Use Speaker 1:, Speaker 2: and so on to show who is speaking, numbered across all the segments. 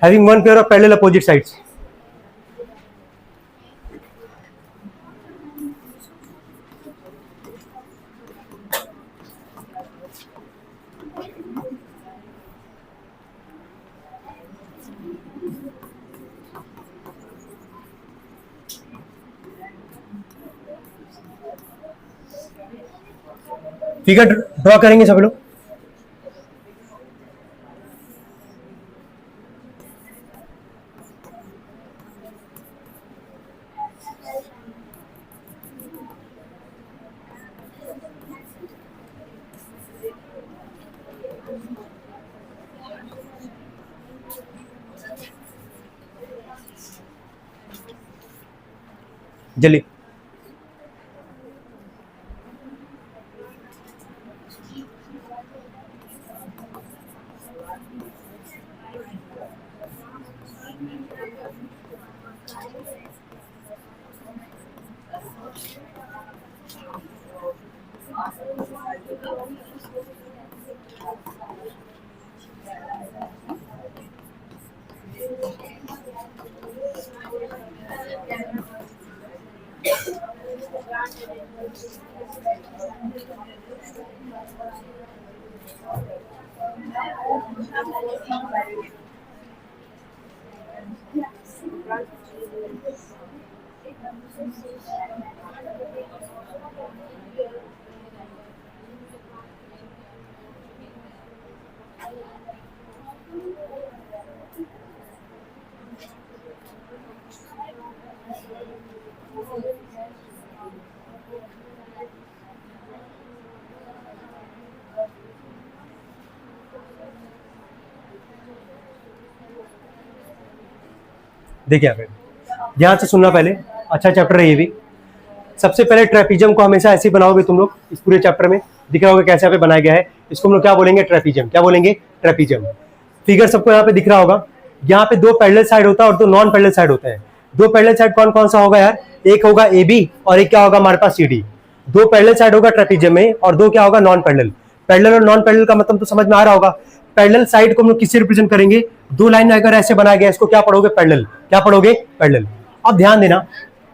Speaker 1: Having one pair of parallel opposite sides. Figure draw करेंगे सब लोग। जल्दी। देखिए फिर ध्यान से सुनना पहले, अच्छा चैप्टर है ये भी। सबसे पहले ट्रेपीजियम को हमेशा ऐसे बनाओगे तुम लोग, इस पूरे चैप्टर में दिख रहा होगा कैसे यहाँ पे बनाया गया है। इसको हम लोग क्या बोलेंगे? ट्रेपीजियम। क्या बोलेंगे? ट्रेपीजियम। फिगर सबको यहाँ पे दिख रहा होगा। यहाँ पे दो पैरेलल साइड होता है और दो नॉन पैरेलल साइड होते हैं। दो पैरेलल साइड कौन कौन सा होगा यार? एक होगा ए बी और एक क्या होगा हमारे पास सी डी। दो पैरेलल साइड होगा ट्रेपीजियम में और दो क्या होगा? Non parallel. पैरेलल और नॉन पैरेलल का मतलब तो समझ में आ रहा होगा। पैरेलल साइड को हम लोग किससे रिप्रेजेंट करेंगे? दो लाइन अगर ऐसे बनाया गया इसको क्या पढ़ोगे? पैरेलल। क्या पढ़ोगे? पैरेलल। अब ध्यान देना,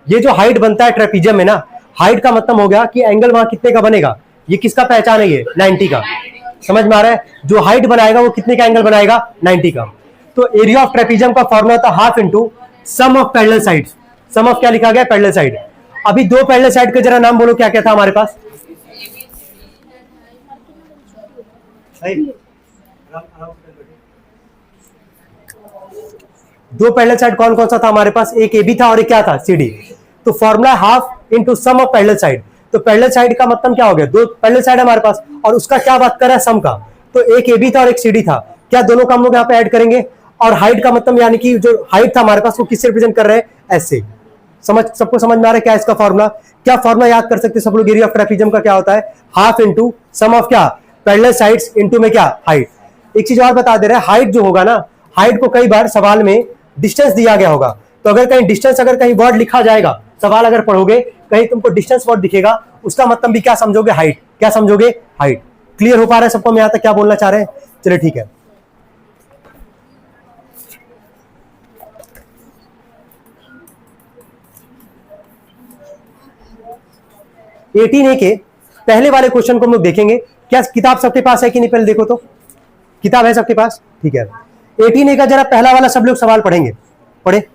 Speaker 1: ये जो हाइट बनता है ट्रेपीजियम में ना, हाइट का मतलब हो गया कि एंगल वहां कितने का बनेगा। ये किसका पहचान है? ये 90 का। समझ में आ रहा है? जो हाइट बनाएगा वो कितने का एंगल बनाएगा? 90 का। तो एरिया ऑफ ट्रेपीजियम का फॉर्मूला था half into sum of parallel side. Sum of क्या लिखा गया? Parallel side. अभी दो पैरेलल साइड का जरा नाम बोलो, क्या क्या था हमारे पास? दो पैरेलल साइड कौन कौन सा था हमारे पास? एक ए बी था और एक क्या था? C D. तो formula half into sum of parallel side. तो पैरेलल साइड का मतलब क्या हो गया? दो पैरेलल साइड हमारे पास और उसका क्या बात कर रहा है? सम का। तो एक ए बी था और एक सी डी था। क्या दोनों का हम लोग यहाँ पे ऐड करेंगे? और हाइट का मतलब यानी कि जो हाइट था हमारे पास वो किससे रिप्रेजेंट कर रहे हैं? ऐसे। सबको समझ में आ रहा है क्या इसका फॉर्मूला? क्या फॉर्मूला याद कर सकते सब लोग? एरिया ऑफ ट्रेपीजियम का क्या होता है? हाफ इंटू सम ऑफ क्या? पैरेलल साइड्स इंटू में क्या? हाइट। एक चीज और बता दे रहे हैं, हाइट जो होगा ना, हाइट को कई बार सवाल में डिस्टेंस दिया गया होगा। तो अगर कहीं डिस्टेंस, अगर कहीं वर्ड लिखा जाएगा, सवाल अगर पढ़ोगे कहीं तुमको डिस्टेंस वर्ड दिखेगा, उसका मतलब भी क्या समझोगे? हाइट। क्या समझोगे? हाइट। क्लियर हो पा रहा है सबको? मैं यहां तक क्या बोलना चाह रहे हैं? चलिए ठीक है। एटीन ए के पहले वाले क्वेश्चन को हम लोग देखेंगे। क्या किताब सबके पास है कि नहीं? पहले देखो तो, किताब है सबके पास? ठीक है। 18 ए का जरा पहला वाला सब लोग सवाल पढ़ेंगे। पढ़े।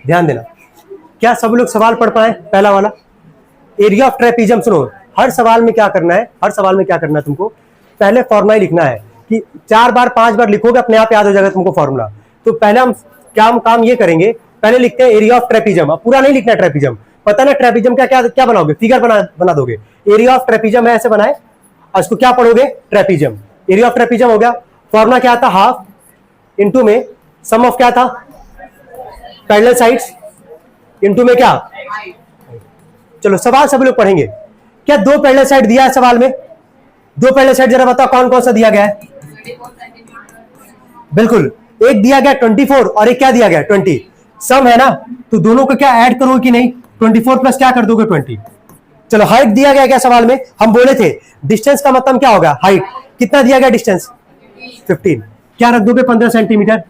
Speaker 1: ध्यान देना, क्या सब लोग सवाल पढ़ पाए? पहला वाला एरिया ऑफ ट्रेपीजियम। सुनो, हर सवाल में क्या करना है? हर सवाल में क्या करना है तुमको? पहले फॉर्मूला ही लिखना है कि 4 बार 5 बार लिखोगे अपने आप याद हो जाएगा तुमको फॉर्मूला। तो पहले हम क्या काम ये करेंगे, पहले लिखते हैं एरिया ऑफ ट्रेपीजियम। अब पूरा नहीं लिखना है ट्रेपीजियम, पता ना ट्रेपीजियम का क्या क्या बनाओगे? फिगर बना दोगे। एरिया ऑफ ट्रेपीजियम है ऐसे बनाए और इसको क्या पढ़ोगे? ट्रेपीजियम। एरिया ऑफ ट्रेपीजियम हो गया। फॉर्मूला क्या आता? हाफ इनटू में सम ऑफ क्या था, पैरेलल साइड्स इनटू में क्या, चलो सवाल सब लोग पढ़ेंगे। क्या दो पैरेलल साइड दिया है सवाल में? दो पैरेलल साइड जरा बताओ कौन कौन सा दिया गया है? बिल्कुल, एक दिया गया 24 और एक क्या दिया गया 20। सम है ना, तो दोनों को क्या ऐड करोगे कि नहीं? 24 प्लस क्या कर दोगे 20। चलो हाइट दिया गया क्या सवाल में? हम बोले थे डिस्टेंस का मतलब क्या होगा, हाइट। कितना दिया गया डिस्टेंस? 15। क्या रख दोगे 15 सेंटीमीटर?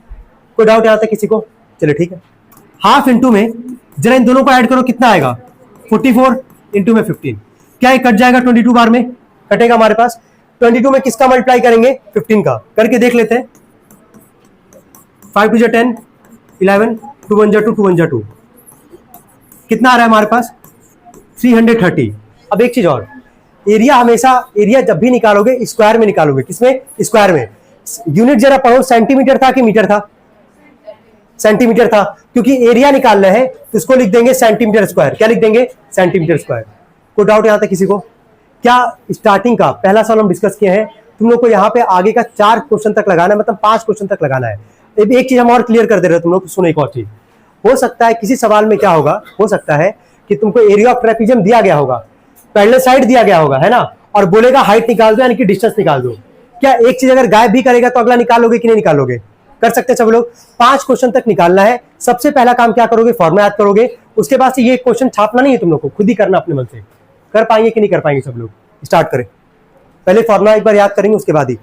Speaker 1: कोई डाउट यहां तक किसी को? चलो ठीक है। हाफ इंटू में जरा इन दोनों को ऐड करो, कितना आएगा? 44 इंटू में 15। क्या ये कट जाएगा 22 बार में? कटेगा हमारे पास। 22 में किसका मल्टीप्लाई करेंगे? 15 का। करके देख लेते हैं। 5 2 10 11 2 1 2 2 1 2 कितना आ रहा है हमारे पास? 330। अब एक चीज और, एरिया हमेशा, एरिया जब भी निकालोगे स्क्वायर में निकालोगे। किसमें? स्क्वायर में। यूनिट जरा पढ़ो, सेंटीमीटर था कि मीटर था? सेंटीमीटर था, क्योंकि एरिया निकालना है तो इसको लिख देंगे सेंटीमीटर स्क्वायर। क्या लिख देंगे? Centimetre square. कोई डाउट यहां तक किसी को? क्या स्टार्टिंग का पहला सवाल हम डिस्कस किए हैं, तुम लोग को यहाँ पे आगे का 4 क्वेश्चन तक लगाना है, मतलब 5 क्वेश्चन तक लगाना है। एक चीज हम और क्लियर कर दे रहे हैं तुम लोग, सुनो एक और चीज। हो सकता है किसी सवाल में क्या होगा, हो सकता है कि तुमको एरिया ऑफ ट्रेपीजियम दिया गया होगा, पैरेलल साइड दिया गया होगा, है ना, और बोलेगा हाइट निकाल दो यानी कि डिस्टेंस निकाल दो। क्या एक चीज अगर गायब भी करेगा तो अगला निकालोगे कि नहीं निकालोगे? कर सकते हैं सब लोग। 5 क्वेश्चन तक निकालना है। सबसे पहला काम क्या करोगे? फॉर्मूला याद करोगे। उसके बाद से ये क्वेश्चन छापना नहीं है तुम लोग को, खुद ही करना अपने मन से। कर पाएंगे कि नहीं कर पाएंगे सब लोग? स्टार्ट करें। पहले फॉर्मूला एक बार याद करेंगे, उसके बाद ही